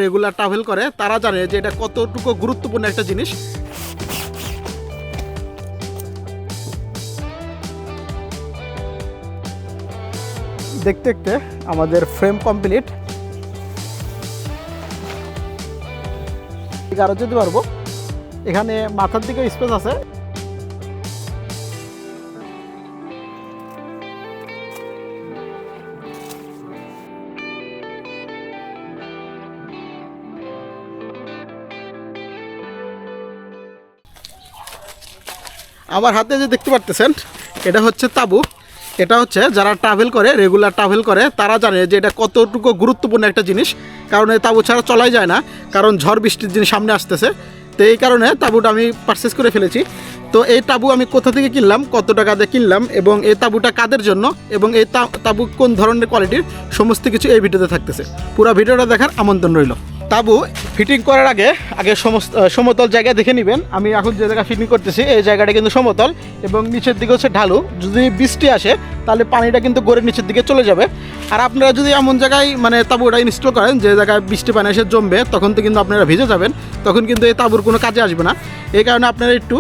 Regular travel করে তারা জানে যে এটা কতটুকু গুরুত্বপূর্ণ একটা জিনিস। দেখতে দেখতে আমাদের ফ্রেম কমপ্লিট। আরো যেতে পারবো, এখানে মাথার দিকে স্পেস আছে। আমার হাতে যে দেখতে পারতেছেন এটা হচ্ছে তাঁবু। এটা হচ্ছে যারা ট্রাভেল করে, রেগুলার ট্রাভেল করে তারা জানে যে এটা কতটুকু গুরুত্বপূর্ণ একটা জিনিস। কারণ এই তাঁবু ছাড়া চলাই যায় না, কারণ ঝড় বৃষ্টির দিন সামনে আসতেছে। তো এই কারণে তাঁবুটা আমি পারচেস করে ফেলেছি। তো এই তাঁবু আমি কোথা থেকে কিনলাম, কত টাকা দিয়ে কিনলাম এবং এই তাঁবুটা কাদের জন্য এবং এই তাঁবু কোন ধরনের কোয়ালিটির, সমস্ত কিছু এই ভিডিওতে থাকতেছে। পুরো ভিডিওটা দেখার আমন্ত্রণ রইল। তাঁবু ফিটিং করার আগে সমতল জায়গা দেখে নেবেন। আমি এখন যে জায়গা ফিটিং করতেছি এই জায়গাটা কিন্তু সমতল এবং নিচের দিকে হচ্ছে ঢালু। যদি বৃষ্টি আসে তাহলে পানিটা কিন্তু গড়ের নিচের দিকে চলে যাবে। আর আপনারা যদি এমন জায়গায় মানে তাঁবুটা ইনস্টল করেন যে জায়গায় বৃষ্টি পানি এসে জমবে, তখন তো কিন্তু আপনারা ভিজে যাবেন, তখন কিন্তু এই তাঁবুর কোনো কাজে আসবে না। এই কারণে আপনারা একটু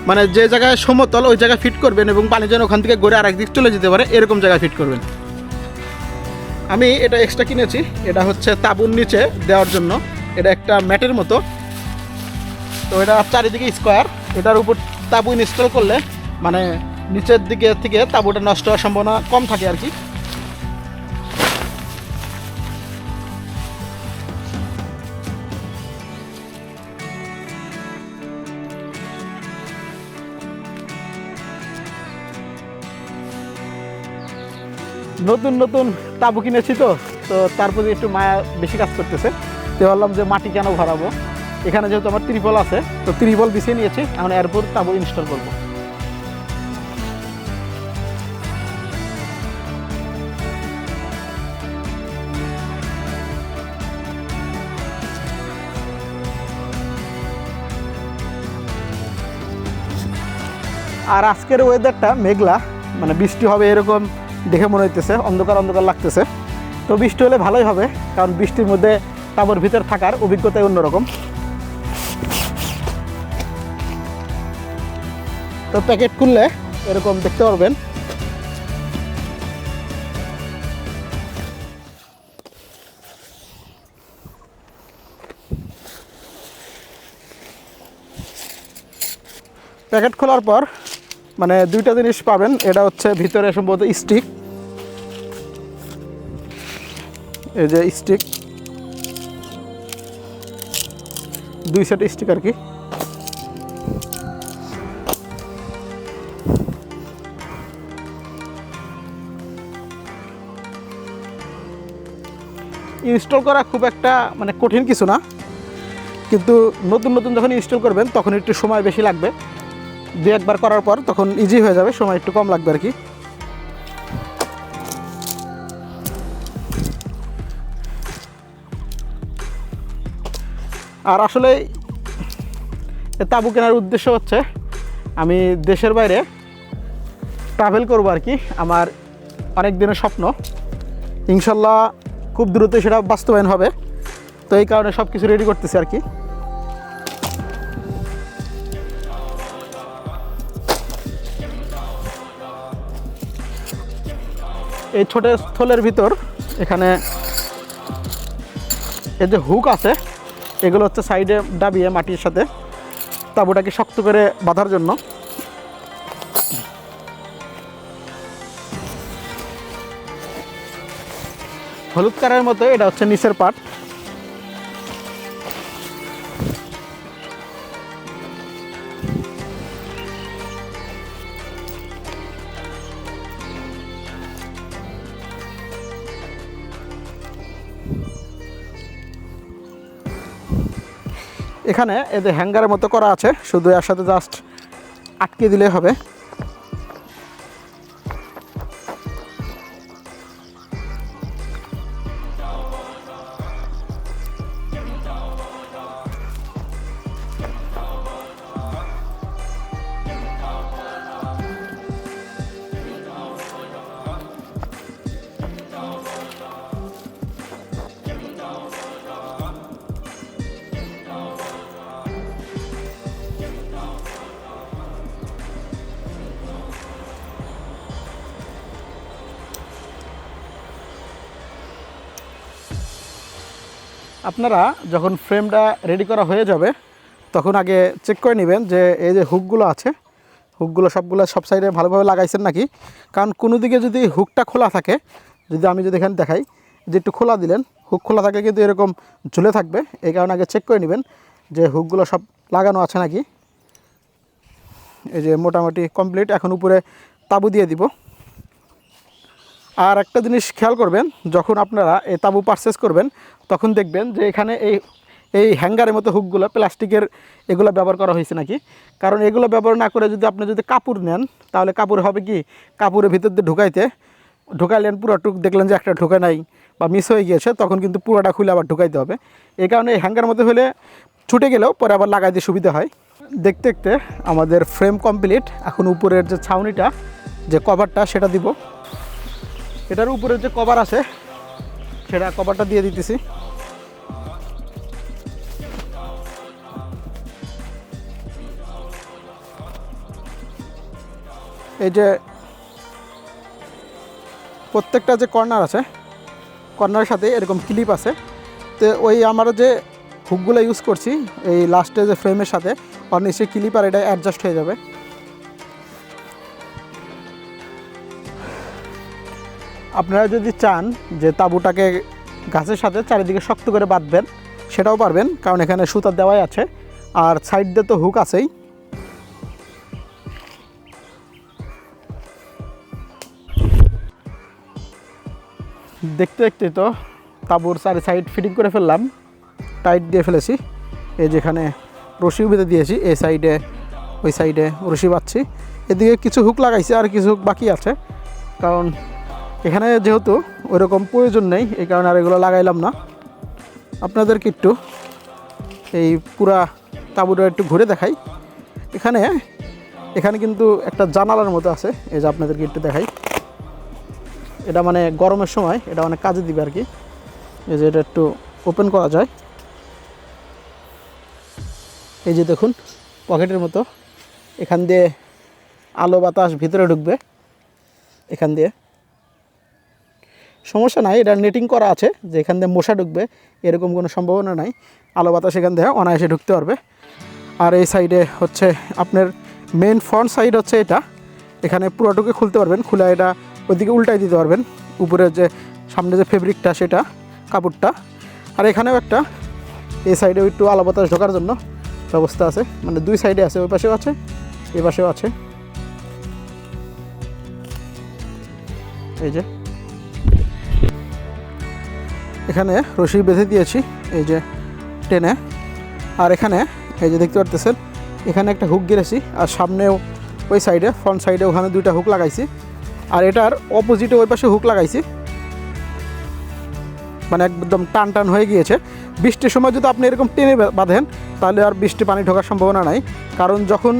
মানে যে জায়গায় সমতল ওই জায়গায় ফিট করবেন এবং পানি যেন ওখান থেকে গড়ে আরেক দিক চলে যেতে পারে এরকম জায়গায় ফিট করবেন। আমি এটা এক্সট্রা কিনেছি, এটা হচ্ছে তাঁবুর নিচে দেওয়ার জন্য। এটা একটা ম্যাটের মতো, তো এটা চারিদিকে স্কোয়ার। এটার উপর তাঁবু ইনস্টল করলে মানে নিচের দিকে থেকে তাঁবুটা নষ্ট হওয়ার সম্ভাবনা কম থাকে আর কি। নতুন নতুন তাঁবু কিনেছি তো তার প্রতি একটু মায়া বেশি কাজ করতেছে। তো ভাবলাম যে মাটি কেন ভরাবো, এখানে যেহেতু আমার ত্রিপল আছে তো ত্রিপল বিছিয়ে নিয়েছি, এখন এরপর তাঁবু ইনস্টল করবো। আর আজকের ওয়েদারটা মেঘলা, মানে বৃষ্টি হবে এরকম দেখে মনে হইতেছে, অন্ধকার অন্ধকার লাগতেছে। তো বৃষ্টি হলে ভালোই হবে, কারণ বৃষ্টির মধ্যে তাঁবুর ভিতর থাকার অভিজ্ঞতাই অন্যরকম। তো প্যাকেট খুললে এরকম দেখতে পারবেন। প্যাকেট খোলার পর মানে দুইটা জিনিস পাবেন। এটা হচ্ছে ভিতরে সম্ভবত স্টিক, এই যে স্টিক, দুই সেট স্টিক আর কি। ইনস্টল করা খুব একটা মানে কঠিন কিছু না, কিন্তু নতুন নতুন যখন ইনস্টল করবেন তখন একটু সময় বেশি লাগবে। দু একবার করার পর তখন ইজি হয়ে যাবে, সময় একটু কম লাগবে আর কি। আর আসলে তাঁবু কেনার উদ্দেশ্য হচ্ছে আমি দেশের বাইরে ট্রাভেল করবো আর কি। আমার অনেক দিনের স্বপ্ন, ইনশাল্লাহ খুব দ্রুত সেটা বাস্তবায়ন হবে। তো এই কারণে সব কিছু রেডি করতেছি আর কি। এই ছোট স্থলের ভিতর এখানে এই যে হুক আছে, এগুলো হচ্ছে সাইডে দাবিয়ে মাটির সাথে তাঁবুটাকে শক্ত করে বাঁধার জন্য। হলুদ কালারের মতো এটা হচ্ছে নিচের পার্ট। এখানে এদের হ্যাঙ্গারের মতো করা আছে, শুধু এর সাথে জাস্ট আটকে দিলে হবে। আপনারা যখন ফ্রেমটা রেডি করা হয়ে যাবে তখন আগে চেক করে নেবেন যে এই যে হুকগুলো আছে, হুকগুলো সবগুলো সব সাইডে ভালোভাবে লাগাইছেন নাকি। কারণ কোনো দিকে যদি হুকটা খোলা থাকে, আমি যদি এখানে দেখাই যে একটু খোলা দিলেন, হুক খোলা থাকলে কিন্তু এরকম ঝুলে থাকবে। এই কারণে আগে চেক করে নেবেন যে হুকগুলো সব লাগানো আছে নাকি। এই যে মোটামুটি কমপ্লিট। এখন উপরে তাবু দিয়ে দিব। আর একটা জিনিস খেয়াল করবেন, যখন আপনারা এই তাবু পারচেস করবেন তখন দেখবেন যে এখানে এই হ্যাঙ্গারের মতো হুকগুলো প্লাস্টিকের এগুলো ব্যবহার করা হয়েছে নাকি। কারণ এগুলো ব্যবহার না করে যদি আপনি কাপড় নেন, তাহলে কাপড় হবে কি, কাপড়ের ভিতর দিয়ে ঢুকাইলেন পুরোটুক, দেখলেন যে একটা ঢুকে নাই বা মিস হয়ে গিয়েছে, তখন কিন্তু পুরোটা খুলে আবার ঢুকাইতে হবে। এই কারণে এই হ্যাঙ্গার মধ্যে হলে ছুটে গেলেও পরে আবার লাগাইতে সুবিধা হয়। দেখতে দেখতে আমাদের ফ্রেম কমপ্লিট। এখন উপরের যে ছাউনিটা, যে কভারটা, সেটা দিব। এটার উপরে যে কভার আছে সেটা কভারটা দিয়ে দিতেছি। এই যে প্রত্যেকটা যে কর্নার আছে, কর্নারের সাথে এরকম ক্লিপ আছে। তো ওই আমরা যে হুকগুলো ইউজ করছি এই লাস্টে যে ফ্রেমের সাথে, আর নিচে ক্লিপ, আর এটা অ্যাডজাস্ট হয়ে যাবে। আপনারা যদি চান যে তাঁবুটাকে গাছের সাথে চারিদিকে শক্ত করে বাঁধবেন, সেটাও পারবেন, কারণ এখানে সুতা দেওয়াই আছে, আর সাইড দিয়ে তো হুক আছেই। দেখতে দেখতে তো তাঁবুর চারি সাইড ফিটিং করে ফেললাম, টাইট দিয়ে ফেলেছি। এই যেখানে রশি বেঁধে দিয়েছি, এই সাইডে ওই সাইডে রশি বাঁধছি। এদিকে কিছু হুক লাগাইছি, আর কিছু হুক বাকি আছে, কারণ এখানে যেহেতু ওইরকম প্রয়োজন নেই, এই কারণে আর এগুলো লাগাইলাম না। আপনাদেরকে একটু এই পুরা তাঁবুটা একটু ঘুরে দেখাই। এখানে কিন্তু একটা জানালার মতো আছে, এই যে আপনাদেরকে একটু দেখাই। এটা মানে গরমের সময় এটা অনেক কাজে দিবে আর কি। এই যে এটা একটু ওপেন করা যায়, এই যে দেখুন পকেটের মতো, এখান দিয়ে আলো বাতাস ভিতরে ঢুকবে। এখান দিয়ে সমস্যা নাই, এটা নেটিং করা আছে যে এখান দিয়ে মশা ঢুকবে এরকম কোনো সম্ভাবনা নাই। আলো বাতাস এখান দিয়ে অনায়াসে ঢুকতে পারবে। আর এই সাইডে হচ্ছে আপনার মেন ফ্রন্ট সাইড হচ্ছে এটা, এখানে পুরোটুকু খুলতে পারবেন, খুলে এটা ওইদিকে উল্টাই দিতে পারবেন, উপরের যে সামনে যে ফেব্রিকটা সেটা, কাপড়টা। আর এখানেও একটা এই সাইডেও একটু আলো বাতাস ঢোকার জন্য ব্যবস্থা আছে, মানে দুই সাইডে আছে, ওই পাশেও আছে এই পাশেও আছে। এই যে এখানে রশি বেঁধে দিয়েছি এই যে টেনে। আর এখানে এই যে দেখতে পারতেছেন এখানে একটা হুক গিরেছি, আর সামনেও ওই সাইডে ফ্রন্ট সাইডে ওখানে দুইটা হুক লাগাইছি। আর এটার অপোজিটে ওই পাশে হুক লাগাইছি, মানে একদম টান টান হয়ে গিয়েছে। বৃষ্টির সময় যদি আপনি এরকম টেনে বাঁধেন তাহলে আর বৃষ্টি পানি ঢোকার সম্ভাবনা নাই, কারণ যখন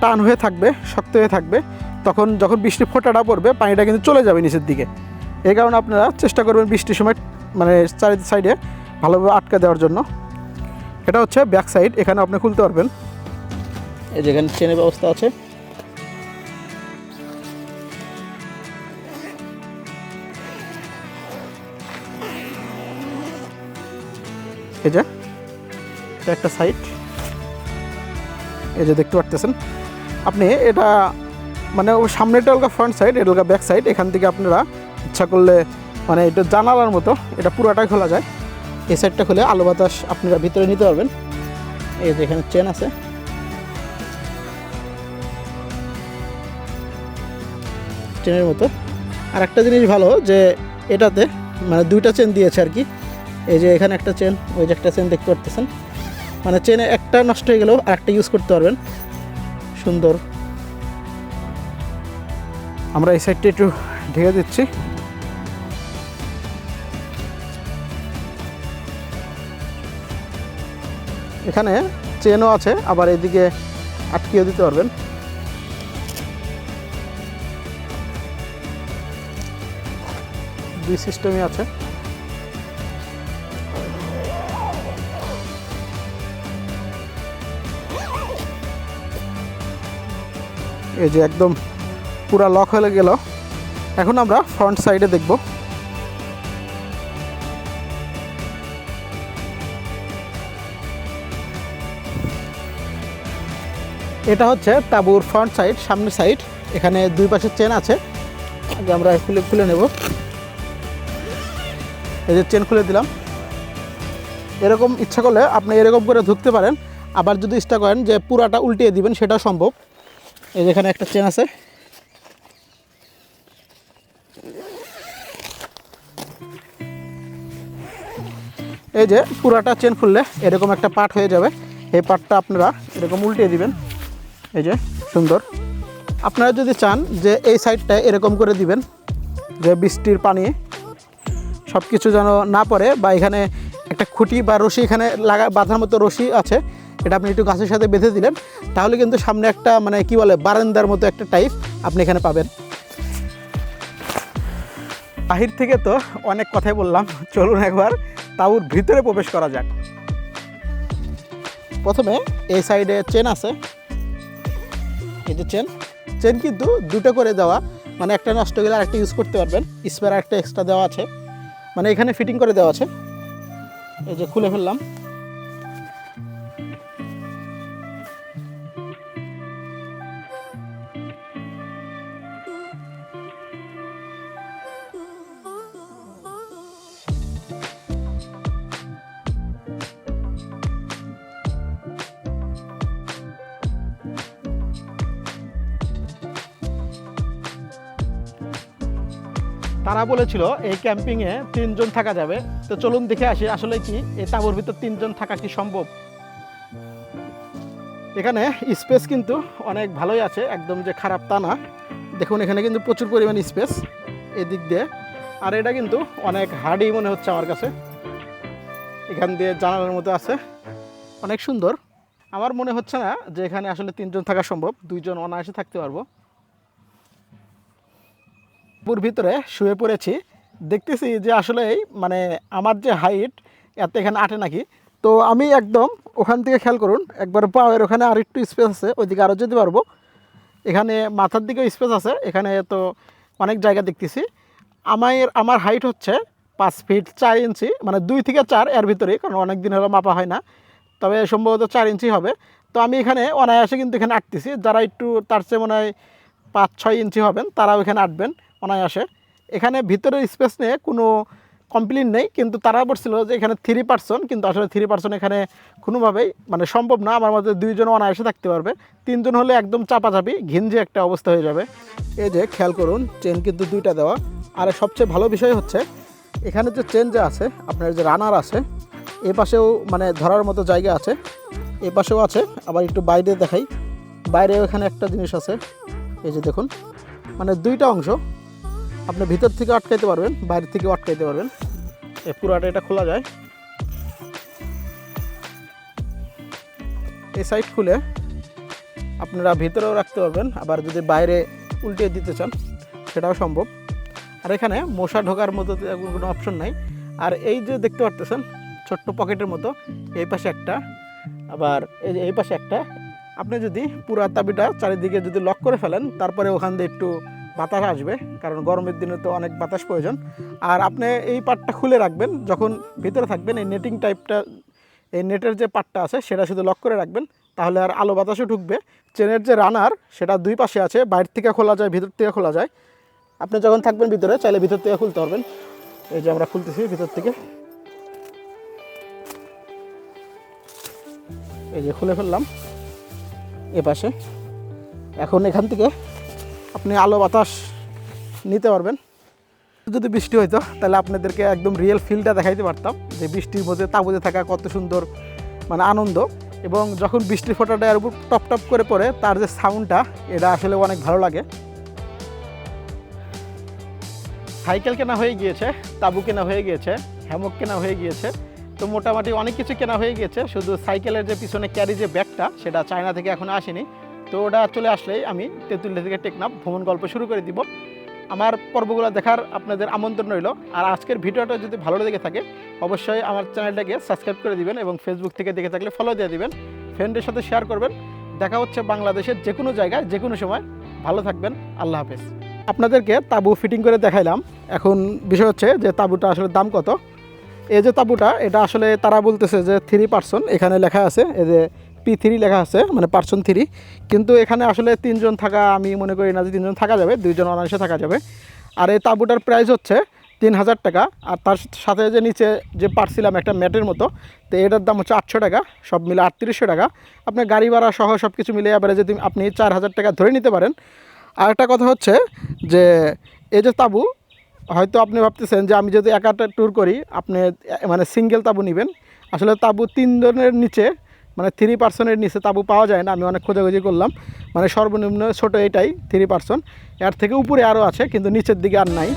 টান হয়ে থাকবে, শক্ত হয়ে থাকবে, তখন যখন বৃষ্টি ফোঁটাটা পড়বে পানিটা কিন্তু চলে যাবে নিচের দিকে। এই কারণে আপনারা চেষ্টা করবেন বৃষ্টির সময় মানে চারি সাইডে ভালোভাবে আটকে দেওয়ার জন্য। এটা হচ্ছে ব্যাক সাইড, এখানে আপনি খুলতে পারবেন। এই যেখানে চেনের ব্যবস্থা আছে, এই যে একটা সাইড, এই যে দেখতে পারতেছেন আপনি। এটা মানে ও সামনেটা হলো ফ্রন্ট সাইড, এটা হলো ব্যাক সাইড। এখান থেকে আপনারা ইচ্ছা করলে মানে এটা জানালার মতো এটা পুরোটাই খোলা যায়। এই সাইডটা খুলে আলো বাতাস আপনারা ভিতরে নিতে পারবেন। এই যে এখানে চেন আছে, চেনের মতো। আর একটা জিনিস ভালো যে এটাতে মানে দুইটা চেন দিয়েছে আর কি। এই যে এখানে একটা চেন, ওই যে একটা চেন দেখতে পারতেছেন, মানে চেনে একটা নষ্ট হয়ে গেলেও আরেকটা ইউজ করতে পারবেন। সুন্দর। আমরা এই সাইডটা একটু ঢেকে দিচ্ছি। এখানে চেনও আছে, আবার এদিকে আটকিয়ে দিতে পারবেন। দুই সিস্টেমই আছে। এই যে একদম পুরা লক হয়ে গেল। এখন আমরা ফ্রন্ট সাইডে দেখব। এটা হচ্ছে তাঁবুর ফ্রন্ট সাইড, সামনের সাইড। এখানে দুই পাশে চেন আছে, আগে আমরা খুলে নেব। এই যে চেন খুলে দিলাম। এরকম ইচ্ছা করলে আপনি এরকম করে ঢুকতে পারেন, আবার যদি ইচ্ছা করেন যে পুরাটা উল্টিয়ে দিবেন সেটাও সম্ভব। এই যে এখানে একটা চেন আছে, এই যে পুরাটা চেন খুললে এরকম একটা পার্ট হয়ে যাবে। এই পার্টটা আপনারা এরকম উল্টিয়ে দিবেন, এই যে সুন্দর। আপনারা যদি চান যে এই সাইডটা এরকম করে দিবেন যে বৃষ্টির পানি সব কিছু যেন না পড়ে, বা এখানে একটা খুঁটি বা রশি এখানে বাঁধার মতো রশি আছে, এটা আপনি একটু গাছের সাথে বেঁধে দিলেন, তাহলে কিন্তু সামনে একটা মানে কি বলে বারান্দার মতো একটা টাইপ আপনি এখানে পাবেন। বাহির থেকে তো অনেক কথাই বললাম, চলুন একবার তাঁবুর ভিতরে প্রবেশ করা যাক। প্রথমে এই সাইডে চেন আছে, এই যে চেন কিন্তু দুটো করে দেওয়া, মানে একটা নষ্ট গেলে আরেকটা ইউজ করতে পারবেন। স্পেয়ার একটা এক্সট্রা দেওয়া আছে, মানে এখানে ফিটিং করে দেওয়া আছে। এই যে খুলে ফেললাম। তারা বলেছিল এই ক্যাম্পিংয়ে 3 জন থাকা যাবে, তো চলুন দেখে আসি আসলে কি এই তাঁবুর ভিতর 3 জন থাকা কি সম্ভব। এখানে স্পেস কিন্তু অনেক ভালোই আছে, একদম যে খারাপ তা না। দেখুন এখানে কিন্তু প্রচুর পরিমাণ স্পেস এদিক দিয়ে, আর এটা কিন্তু অনেক হার্ডই মনে হচ্ছে আমার কাছে। এখান দিয়ে জানালার মতো আছে, অনেক সুন্দর। আমার মনে হচ্ছে না যে এখানে আসলে 3 জন থাকা সম্ভব, 2 জন অনায়াসে থাকতে পারবো। পুর ভিতরে শুয়ে পড়েছি, দেখতেছি যে আসলে মানে আমার যে হাইট এত এখানে আটে নাকি। তো আমি একদম ওখান থেকে খেয়াল করুন, একবার পাওয়ার ওখানে আর একটু স্পেস আছে, ওইদিকে আরও যেতে পারবো। এখানে মাথার দিকেও স্পেস আছে, এখানে তো অনেক জায়গা দেখতেছি। আমার হাইট হচ্ছে 5 ফিট 4 ইঞ্চি, মানে 2 থেকে 4 এর ভিতরেই, কারণ অনেক দিন হলো মাপা হয় না, তবে সম্ভবত 4 ইঞ্চি হবে। তো আমি এখানে অনায়াসে কিন্তু এখানে আটতেছি। যারা একটু তার চেয়ে মনে হয় 5-6 ইঞ্চি হবেন তারাও এখানে আটবেন অনায়াসে। এখানে ভিতরে স্পেস নিয়ে কোনো কমপ্লেন নেই, কিন্তু তারা বলছিল যে এখানে 3 পার্সন, কিন্তু আসলে 3 পার্সন এখানে কোনোভাবেই মানে সম্ভব না। আমার মধ্যে 2 জন অনায়াসে থাকতে পারবে, 3 জন হলে একদম চাপাচাপি ঘিঞ্জি একটা অবস্থা হয়ে যাবে। এই যে খেয়াল করুন চেন কিন্তু 2টা দেওয়া। আর সবচেয়ে ভালো বিষয় হচ্ছে এখানে যে চেন যে আছে, আপনার যে রানার আছে, এ পাশেও মানে ধরার মতো জায়গা আছে, এ পাশেও আছে। আবার একটু বাইরে দেখাই, বাইরেও এখানে একটা জিনিস আছে, এই যে দেখুন, মানে 2টা অংশ আপনি ভিতর থেকে আটকাইতে পারবেন, বাইরে থেকেও আটকাইতে পারবেন। এই পুরাটা এটা খোলা যায়, এই সাইড খুলে আপনারা ভিতরেও রাখতে পারবেন, আবার যদি বাইরে উল্টে দিতে চান সেটাও সম্ভব। আর এখানে মশা ঢোকার মতো কোনো অপশন নাই। আর এই যে দেখতে পারতেছেন ছোট্ট পকেটের মতো, এই পাশে একটা, আবার এই পাশে একটা। আপনি যদি পুরা তাবিটা চারিদিকে যদি লক করে ফেলেন, তারপরে ওখান দিয়ে একটু বাতাস আসবে, কারণ গরমের দিনে তো অনেক বাতাস প্রয়োজন। আর আপনি এই পাটটা খুলে রাখবেন, যখন ভিতরে থাকবেন এই নেটিং টাইপটা, এই নেটের যে পাটটা আছে সেটা শুধু লক করে রাখবেন, তাহলে আর আলো বাতাসও ঢুকবে। চেনের যে রানার সেটা 2 পাশে আছে, বাইরে থেকে খোলা যায়, ভিতর থেকে খোলা যায়। আপনি যখন থাকবেন ভিতরে চাইলে ভিতর থেকে খুলতে পারবেন। এই যে আমরা খুলতেছি ভিতর থেকে, এই যে খুলে ফেললাম এ পাশে। এখন এখান থেকে আপনি আলো বাতাস নিতে পারবেন। যদি বৃষ্টি হইতো তাহলে আপনাদেরকে একদম রিয়েল ফিলটা দেখাইতে পারতাম, যে বৃষ্টির মধ্যে তাঁবুতে থাকা কত সুন্দর মানে আনন্দ। এবং যখন বৃষ্টির ফোঁটাটা এর উপর টপ টপ করে পড়ে, তার যে সাউন্ডটা, এটা আসলে অনেক ভালো লাগে। সাইকেল কেনা হয়ে গিয়েছে, তাঁবু কেনা হয়ে গিয়েছে, হ্যামক কেনা হয়ে গিয়েছে, তো মোটামুটি অনেক কিছু কেনা হয়ে গিয়েছে। শুধু সাইকেলের যে পিছনে ক্যারি যে ব্যাগটা, সেটা চায়না থেকে এখনো আসেনি। তো ওটা চলে আসলেই আমি তেঁতুলিয়া থেকে টেকনাফ ভ্রমণ গল্প শুরু করে দিব। আমার পর্বগুলো দেখার আপনাদের আমন্ত্রণ রইল। আর আজকের ভিডিওটা যদি ভালো লেগে থাকে অবশ্যই আমার চ্যানেলটাকে সাবস্ক্রাইব করে দিবেন, এবং ফেসবুক থেকে দেখে থাকলে ফলো দিয়ে দিবেন, ফ্রেন্ডের সাথে শেয়ার করবেন। দেখা হচ্ছে বাংলাদেশের যে কোনো জায়গায় যে কোনো সময়। ভালো থাকবেন, আল্লাহ হাফেজ। আপনাদেরকে তাঁবু ফিটিং করে দেখাইলাম। এখন বিষয় হচ্ছে যে তাঁবুটা আসলে দাম কত। এই যে তাঁবুটা, এটা আসলে তারা বলতেছে যে 3 পার্সন, এখানে লেখা আছে এই যে P3 লেখা আছে, মানে পার্সন 3, কিন্তু এখানে আসলে 3 জন থাকা আমি মনে করি না যে 3 জন থাকা যাবে, 2 জন অনায়াসে থাকা যাবে। আর এই তাঁবুটার প্রাইস হচ্ছে 3000 টাকা। আর তার সাথে যে নিচে যে পারছিলাম একটা ম্যাটের মতো, তো এটার দাম হচ্ছে 800 টাকা, সব মিলে 3800 টাকা। আপনার গাড়ি ভাড়া সহ সব কিছু মিলে এবারে যদি আপনি 4000 টাকা ধরে নিতে পারেন। আর একটা কথা হচ্ছে যে এই যে তাঁবু, হয়তো আপনি ভাবতেছেন যে আমি যদি একাটা ট্যুর করি, আপনি মানে সিঙ্গেল তাঁবু নেবেন। আসলে তাঁবু 3 জনের নিচে, মানে 3 পার্সনের নিচে তাঁবু পাওয়া যায় না। আমি অনেক খোঁজাখুঁজি করলাম, মানে সর্বনিম্ন ছোটো এটাই 3 পার্সন। এর থেকে উপরে আরও আছে, কিন্তু নিচের দিকে আর নাই।